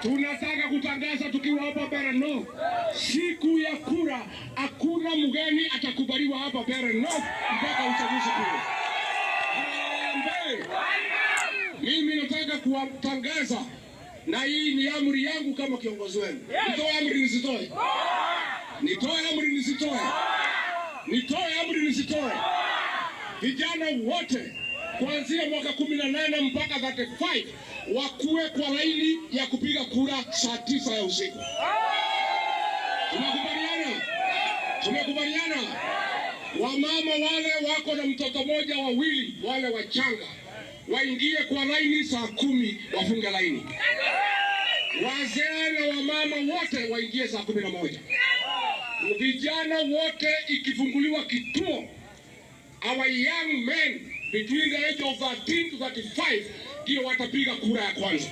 Tunataka kutangaza tukiwa hapa Mbeere North, siku ya kura hakuna mgeni atakubaliwa hapa Mbeere North mpaka uchaguzi kuu. Mimi nataka kuwatangaza, na hii ni amri yangu kama kiongozi wenu. Nitoe amri nisitoe? Nitoe amri nisitoe? Nitoe amri nisitoe? Vijana wote kuanzia mwaka 18 mpaka 35 wakuwe kwa laini ya kupiga kura saa 9 ya usiku. Tunakubaliana? Tumekubaliana? Wamama wale wako na mtoto moja wawili, wale wachanga, waingie kwa laini saa 10 wafunge laini. Wazee na wamama wote waingie saa 11. Vijana wote ikifunguliwa kituo, our young men between the age of 13 to 35 ndio watapiga kura ya kwanza.